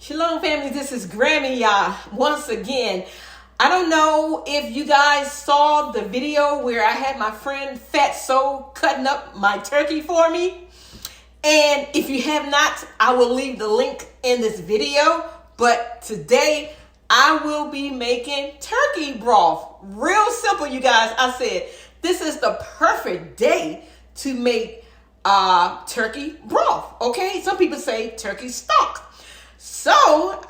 Shalom family, this is Grammy Yah once again. I don't know if you guys saw the video where I had my friend Fatso cutting up my turkey for me. And if you have not, I will leave the link in this video. But today I will be making turkey broth. Real simple, you guys. I said this is the perfect day to make turkey broth. Okay, some people say turkey stock. So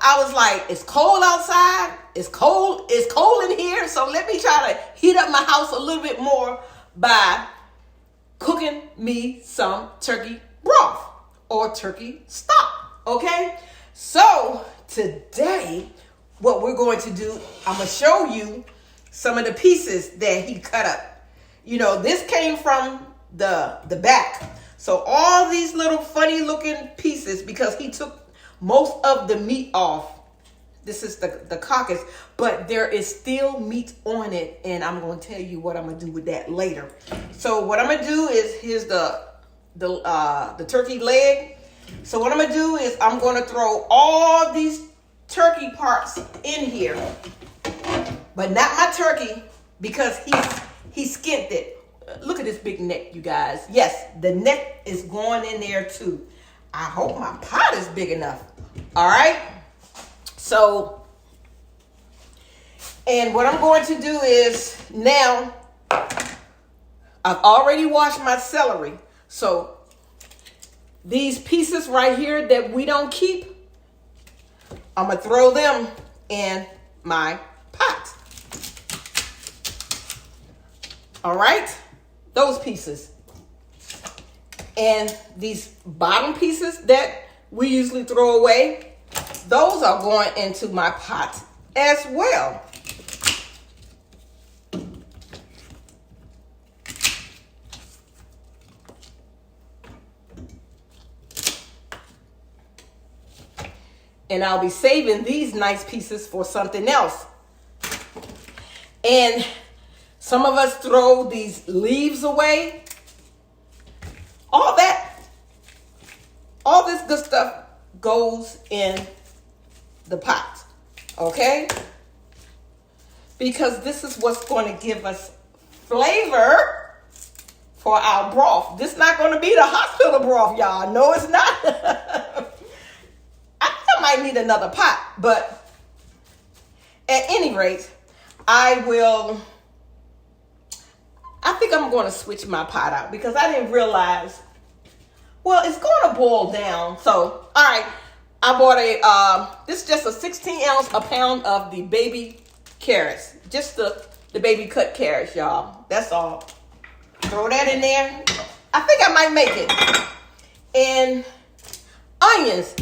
I was like, it's cold outside. It's cold in here. So let me try to heat up my house a little bit more by cooking me some turkey broth or turkey stock. Okay. So today, what we're going to do, I'm going to show you some of the pieces that he cut up. You know, this came from the back. So all these little funny looking pieces, because he took most of the meat off. This is the carcass, but there is still meat on it, and I'm going to tell you what I'm going to do with that later. So what I'm going to do is, here's the turkey leg. So what I'm going to do is I'm going to throw all these turkey parts in here, but not my turkey, because he skinned it. Look at this big neck, you guys. Yes, the neck is going in there too. I hope my pot is big enough. All right. So, and what I'm going to do is, now I've already washed my celery. So these pieces right here that we don't keep, I'm going to throw them in my pot. All right. Those pieces. And these bottom pieces that we usually throw away, those are going into my pot as well. And I'll be saving these nice pieces for something else. And some of us throw these leaves away. All this good stuff goes in the pot, okay? Because this is what's going to give us flavor for our broth. This is not going to be the hospital broth, y'all. No, it's not. I think I might need another pot, but at any rate, I think I'm going to switch my pot out because I didn't realize. Well, it's going to boil down. So, all right, I bought this is just a 16 ounce, a pound of the baby carrots. Just the baby cut carrots, y'all. That's all. Throw that in there. I think I might make it. And onions.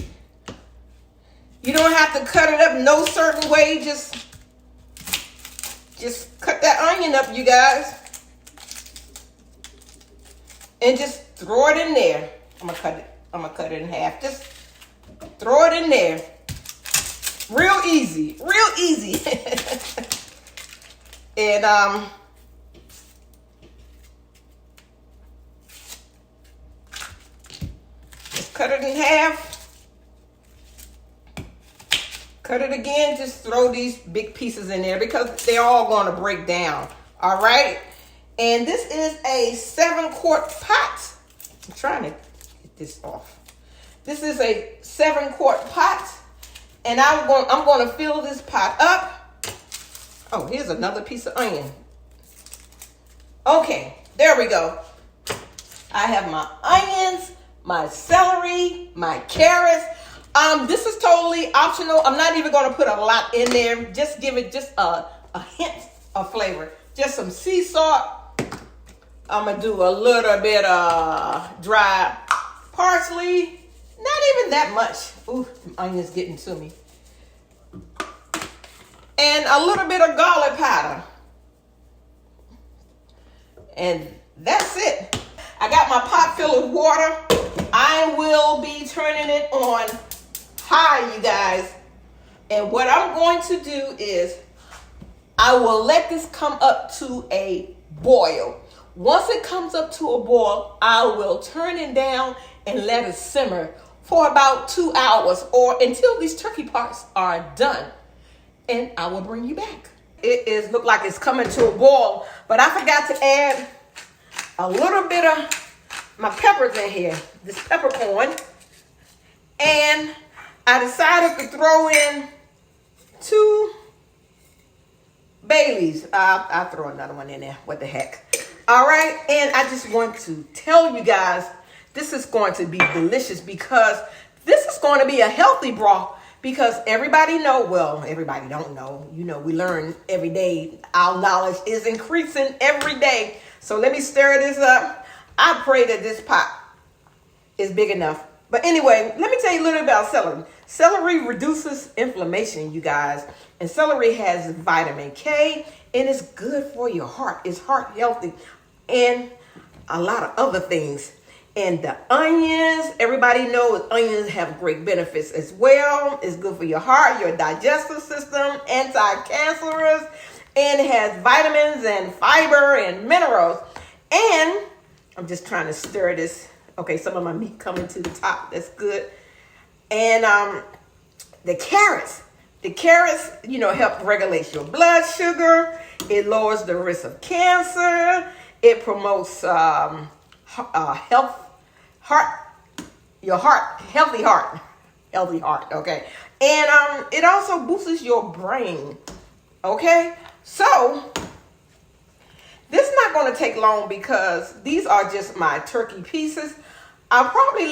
You don't have to cut it up no certain way. Just cut that onion up, you guys. And just throw it in there. I'm gonna cut it in half. Just throw it in there. Real easy. And just cut it in half. Cut it again. Just throw these big pieces in there because they're all gonna break down. All right. And this is a 7-quart pot. I'm trying to get this off. This is a 7-quart pot, and I'm going to fill this pot up. Oh, here's another piece of onion. Okay, there we go. I have my onions, my celery, my carrots. This is totally optional. I'm not even going to put a lot in there. Just give it just a hint of flavor. Just some sea salt. I'm going to do a little bit of dry parsley. Not even that much. Ooh, the onion's getting to me. And a little bit of garlic powder. And that's it. I got my pot filled with water. I will be turning it on high, you guys. And what I'm going to do is I will let this come up to a boil. Once it comes up to a boil, I will turn it down and let it simmer for about 2 hours or until these turkey parts are done. And I will bring you back. It is look like it's coming to a boil, but I forgot to add a little bit of my peppers in here, this peppercorn. And I decided to throw in 2 bay leaves. I'll throw another one in there. What the heck? All right. And I just want to tell you guys, this is going to be delicious because this is going to be a healthy broth. Because everybody know, well, everybody don't know. You know, we learn every day. Our knowledge is increasing every day. So let me stir this up. I pray that this pot is big enough. But anyway, let me tell you a little about celery. Celery reduces inflammation, you guys. And celery has vitamin K, and it's good for your heart. It's heart healthy, and a lot of other things. And the onions, everybody knows onions have great benefits as well. It's good for your heart, your digestive system, anti-cancerous, and it has vitamins and fiber and minerals. And I'm just trying to stir this. Okay, some of my meat coming to the top. That's good. And the carrots, you know, help regulate your blood sugar. It lowers the risk of cancer. It promotes healthy heart, okay? And it also boosts your brain, okay? So this is not going to take long because these are just my turkey pieces. I'll probably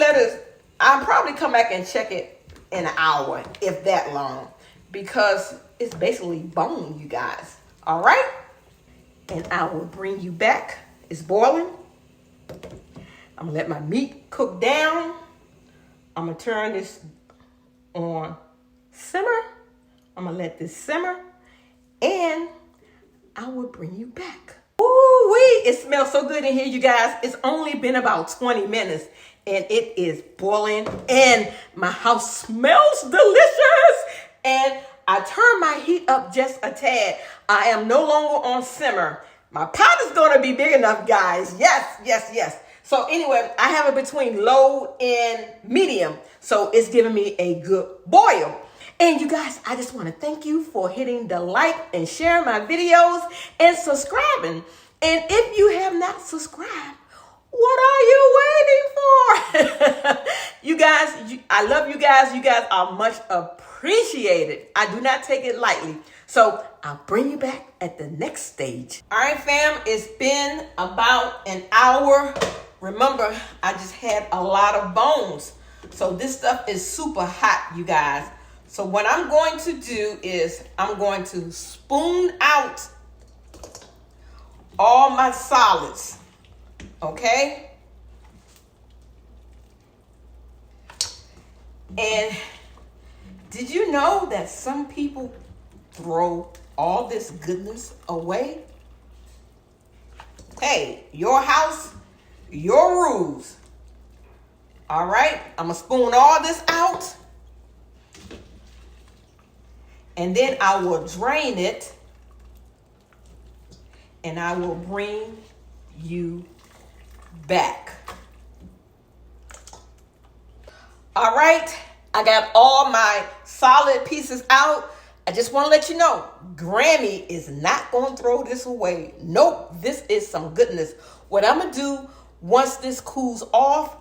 come back and check it in an hour, if that long, because it's basically bone, you guys. All right? And I will bring you back. It's boiling. I'm gonna let my meat cook down. I'm gonna turn this on simmer. I'm gonna let this simmer, and I will bring you back. Ooh-wee, it smells so good in here, you guys. It's only been about 20 minutes, and it is boiling, and my house smells delicious. And I turned my heat up just a tad. I am no longer on simmer. My pot is gonna be big enough, guys. Yes. So anyway, I have it between low and medium. So it's giving me a good boil. And you guys, I just want to thank you for hitting the like and sharing my videos and subscribing. And if you have not subscribed, what are you waiting for? You guys, I love you guys. You guys are much appreciated. I do not take it lightly. So I'll bring you back at the next stage. All right, fam, it's been about an hour. Remember, I just had a lot of bones. So this stuff is super hot, you guys. So what I'm going to do is I'm going to spoon out all my solids, okay? And did you know that some people throw all this goodness away? Hey, your house, your rules. All right, I'm gonna spoon all this out, and then I will drain it, and I will bring you back. All right, I got all my solid pieces out. I just want to let you know, Grammy is not going to throw this away. Nope, this is some goodness. What I'm going to do once this cools off,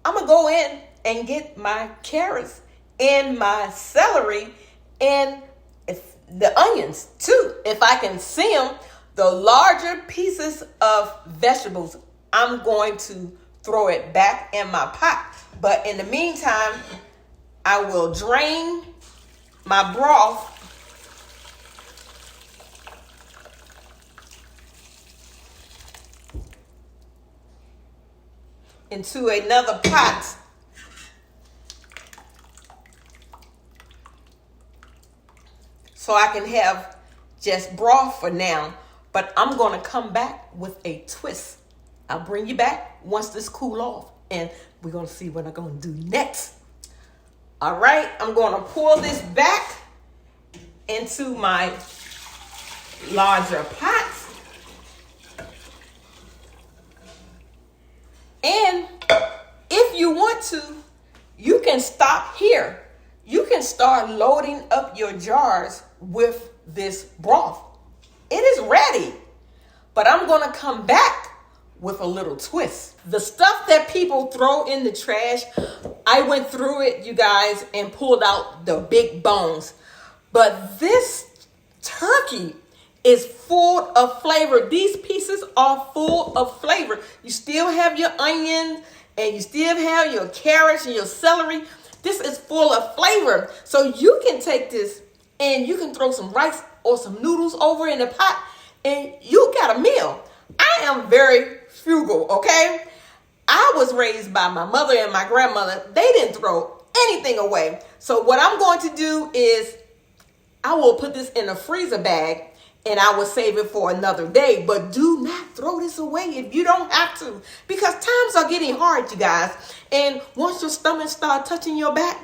I'm going to go in and get my carrots and my celery and the onions too. If I can see them, the larger pieces of vegetables, I'm going to throw it back in my pot. But in the meantime, I will drain my broth into another pot. So I can have just broth for now, but I'm going to come back with a twist. I'll bring you back once this cool off, and we're going to see what I'm going to do next. All right, I'm going to pour this back into my larger pot. And if you want to, you can stop here. You can start loading up your jars with this broth. It is ready. But I'm going to come back with a little twist. The stuff that people throw in the trash, I went through it, you guys, and pulled out the big bones. But this turkey is full of flavor. These pieces are full of flavor. You still have your onions and you still have your carrots and your celery. This is full of flavor. So you can take this and you can throw some rice or some noodles over in the pot and you got a meal. I am very frugal, okay? I was raised by my mother and my grandmother. They didn't throw anything away. So what I'm going to do is I will put this in a freezer bag and I will save it for another day. But do not throw this away if you don't have to, because times are getting hard, you guys. And once your stomach start touching your back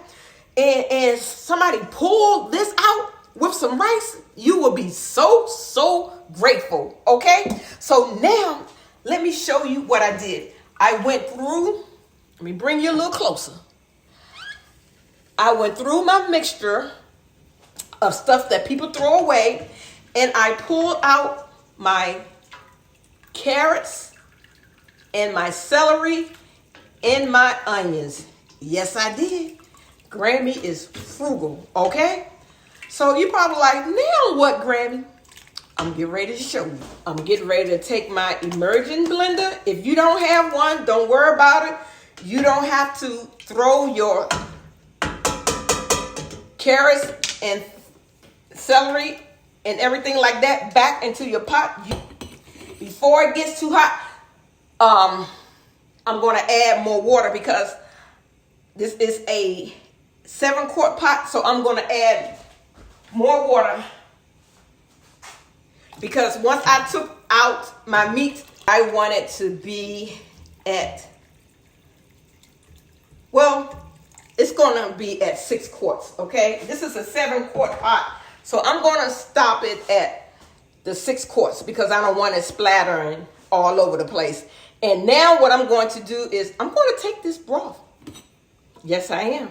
and somebody pull this out with some rice, you will be so grateful, okay? So now let me show you what I did. I went through, let me bring you a little closer. I went through my mixture of stuff that people throw away, and I pulled out my carrots and my celery and my onions. Yes, I did. Grammy is frugal, okay? So you probably like, now what, Grammy? I'm getting ready to show you. I'm getting ready to take my immersion blender. If you don't have one, don't worry about it. You don't have to throw your carrots and celery and everything like that back into your pot. Before it gets too hot, I'm going to add more water because this is a 7-quart pot. So I'm going to add more water because once I took out my meat, I want it to be at, well, it's going to be at 6 quarts, okay? This is a 7-quart pot. So I'm going to stop it at the 6 quarts because I don't want it splattering all over the place. And now what I'm going to do is I'm going to take this broth. Yes, I am.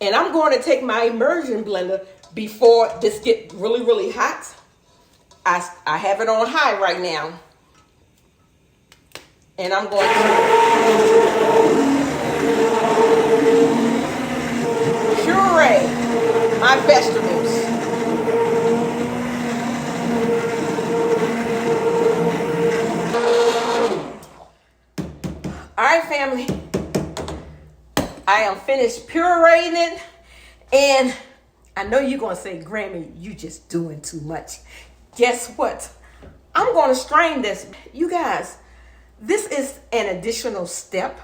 And I'm going to take my immersion blender before this gets really hot. I have it on high right now. And I'm going to puree my vegetables. All right, family. I am finished pureeing it. And I know you're going to say, Grammy, you just doing too much. Guess what? I'm going to strain this. You guys, this is an additional step,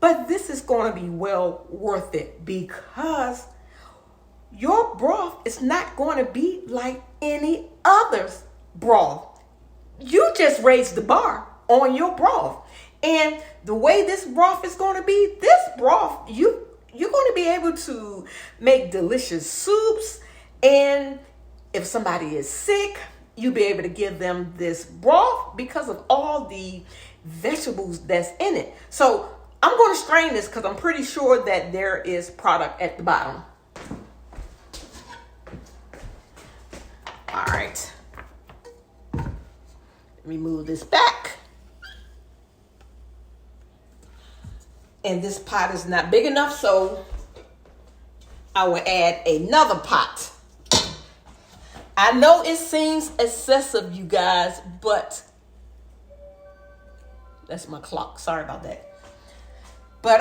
but this is going to be well worth it because your broth is not going to be like any other's broth. You just raised the bar on your broth. And the way this broth is going to be, this broth, you're going to be able to make delicious soups. And if somebody is sick, you'll be able to give them this broth because of all the vegetables that's in it. So I'm going to strain this because I'm pretty sure that there is product at the bottom. All right. Let me move this back. And this pot is not big enough, so I will add another pot. I know it seems excessive, you guys, but that's my clock. Sorry about that. But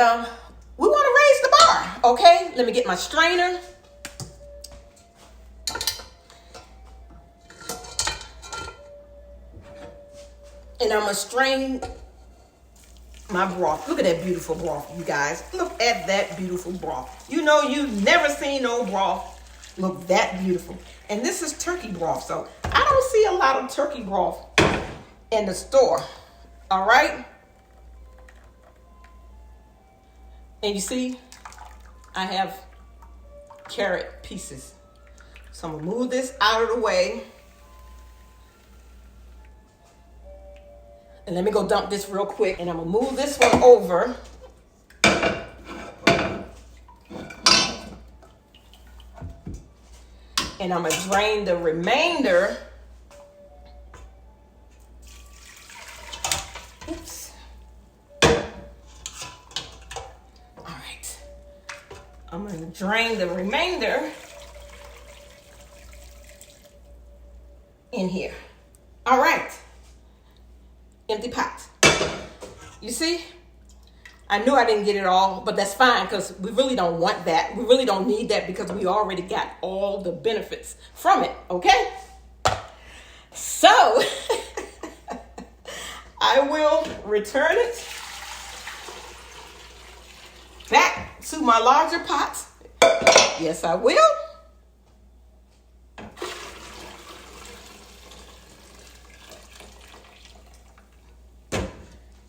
we want to raise the bar, okay? Let me get my strainer. And I'm going to strain my broth. Look at that beautiful broth, you guys. Look at that beautiful broth. You know, you've never seen no broth look that beautiful. And this is turkey broth, so I don't see a lot of turkey broth in the store. All right. And you see, I have carrot pieces. So I'm gonna move this out of the way. And let me go dump this real quick. And I'm gonna move this one over. And I'm gonna drain the remainder. Oops. All right. I'm gonna drain the remainder in here. All right. Empty pot. You see? I knew I didn't get it all, but that's fine because we really don't want that. We really don't need that because we already got all the benefits from it, okay? So, I will return it back to my larger pot. Yes, I will.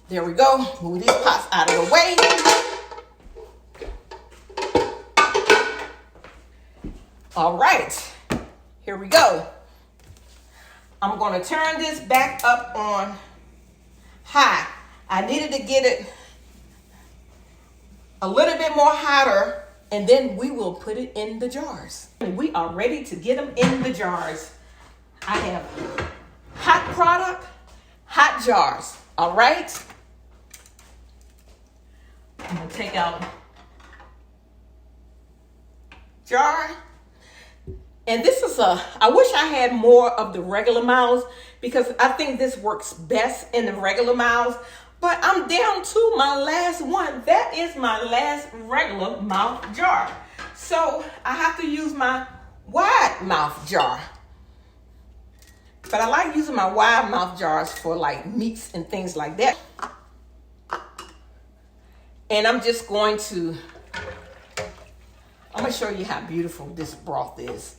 There we go. Move these pots out of the way. All right. Here we go. I'm going to turn this back up on high. I needed to get it a little bit more hotter, and then we will put it in the jars. We are ready to get them in the jars. I have hot product, hot jars. All right. I'm going to take out jar. And this is I wish I had more of the regular mouths because I think this works best in the regular mouths. But I'm down to my last one. That is my last regular mouth jar. So I have to use my wide mouth jar. But I like using my wide mouth jars for like meats and things like that. And I'm just going to, I'm going to show you how beautiful this broth is.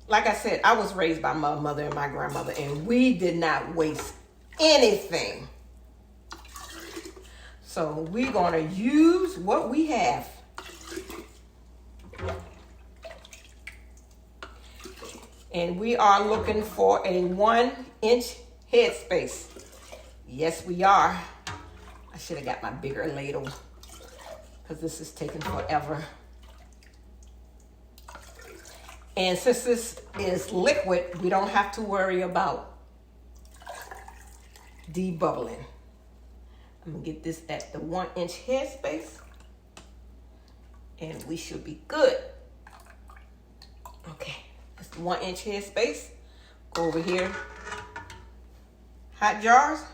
Like I said, I was raised by my mother and my grandmother, and we did not waste anything. So we're going to use what we have. And we are looking for a 1-inch headspace. Yes, we are. I should have got my bigger ladle because this is taking forever. And since this is liquid, we don't have to worry about debubbling. I'm gonna get this at the 1-inch headspace and we should be good. Okay, that's the 1-inch headspace. Go over here. Hot jars,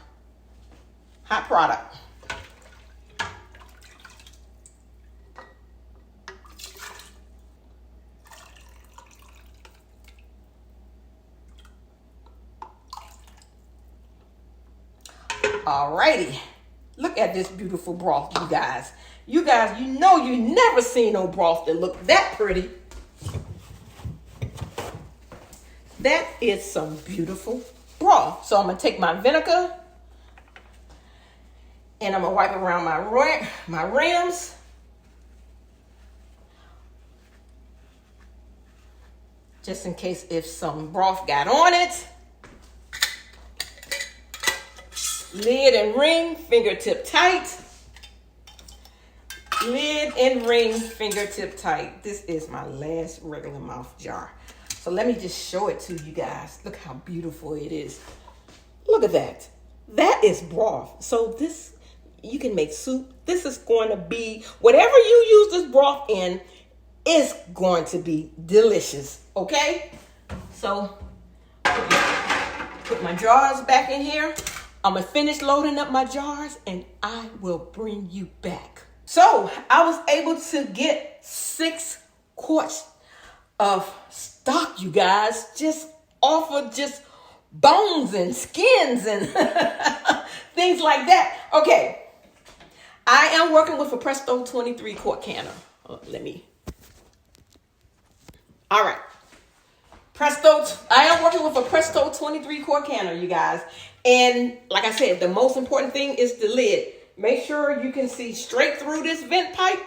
hot product. Alrighty, look at this beautiful broth, you guys. You guys, you know you never seen no broth that look that pretty. That is some beautiful broth. So I'm gonna take my vinegar and I'm gonna wipe around my rims. Just in case if some broth got on it. Lid and ring, fingertip tight. Lid and ring, fingertip tight. This is my last regular mouth jar. So let me just show it to you guys. Look how beautiful it is. Look at that. That is broth. So this, you can make soup. This is going to be, whatever you use this broth in, is going to be delicious. Okay? So put my jars back in here. I'm going to finish loading up my jars and I will bring you back. So I was able to get 6 quarts of stock, you guys, just off of just bones and skins and things like that. Okay. I am working with a Presto 23 quart canner. All right. I am working with a Presto 23 quart canner, you guys. And like I said, the most important thing is the lid. Make sure you can see straight through this vent pipe.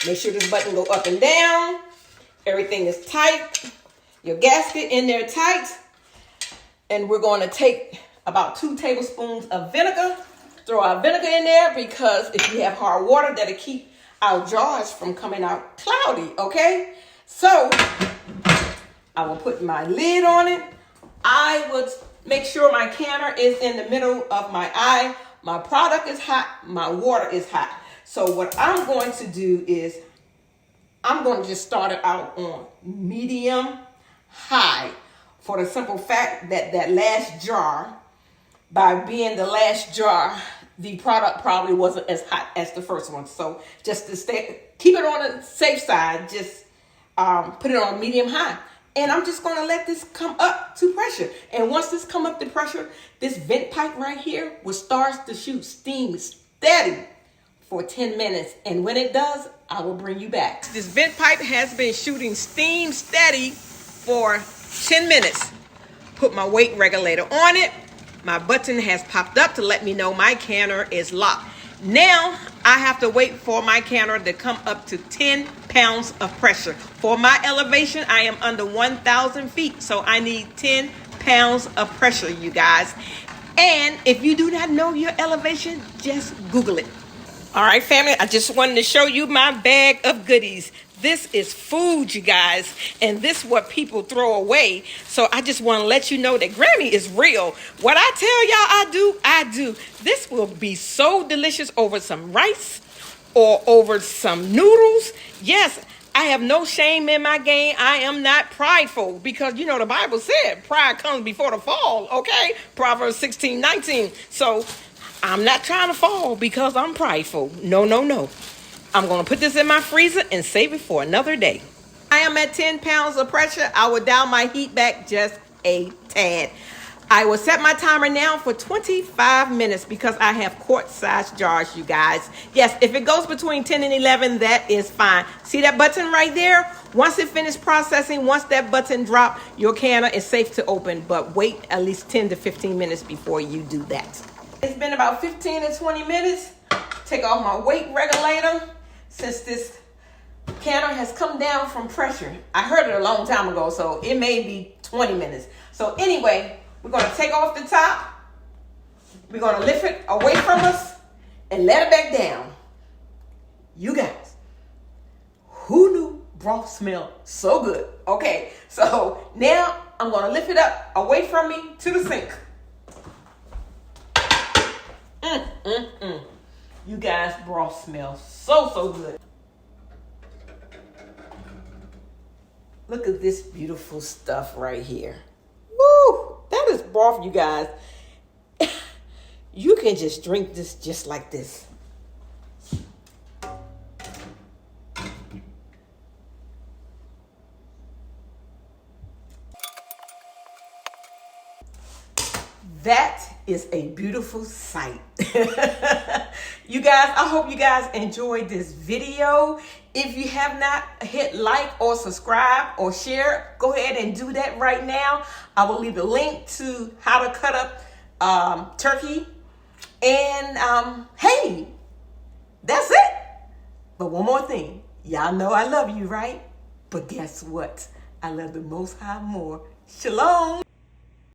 Make sure this button go up and down. Everything is tight. Your gasket in there tight. And we're going to take about 2 tablespoons of vinegar. Throw our vinegar in there because if you have hard water, that'll keep our jars from coming out cloudy, okay? So I will put my lid on it. I would make sure my canner is in the middle of my eye. My product is hot. My water is hot. So what I'm going to do is I'm going to just start it out on medium high, for the simple fact that that last jar, by being the last jar, the product probably wasn't as hot as the first one. So just to keep it on the safe side, just put it on medium high. And I'm just going to let this come up to pressure. And once this come up to pressure, this vent pipe right here will start to shoot steam steady for 10 minutes. And when it does, I will bring you back. This vent pipe has been shooting steam steady for 10 minutes. Put my weight regulator on it. My button has popped up to let me know my canner is locked. Now I have to wait for my canner to come up to 10 pounds of pressure. For my elevation, I am under 1,000 feet. So I need 10 pounds of pressure, you guys. And if you do not know your elevation, just Google it. All right, family, I just wanted to show you my bag of goodies. This is food, you guys, and this is what people throw away. So I just want to let you know that Grammy is real. What I tell y'all I do. This will be so delicious over some rice or over some noodles. Yes, I have no shame in my game. I am not prideful because, you know, the Bible said pride comes before the fall, okay? Proverbs 16:19. So I'm not trying to fall because I'm prideful. No, no, no. I'm going to put this in my freezer and save it for another day. I am at 10 pounds of pressure. I will dial my heat back just a tad. I will set my timer now for 25 minutes because I have quart-sized jars, you guys. Yes, if it goes between 10 and 11, that is fine. See that button right there? Once it finishes processing, once that button drops, your canner is safe to open. But wait at least 10 to 15 minutes before you do that. It's been about 15 to 20 minutes. Take off my weight regulator. Since this canner has come down from pressure, I heard it a long time ago, so it may be 20 minutes. So anyway, we're going to take off the top. We're going to lift it away from us and let it back down. You guys, who knew broth smelled so good? Okay, so now I'm going to lift it up away from me to the sink. You guys, broth smells so good. Look at this beautiful stuff right here. Woo! That is broth, you guys. You can just drink this just like this. That is a beautiful sight. You guys, I hope you guys enjoyed this video. If you have not hit like or subscribe or share, go ahead and do that right now. I will leave the link to how to cut up turkey. And hey, that's it. But one more thing. Y'all know I love you, right? But guess what? I love the Most High more. Shalom.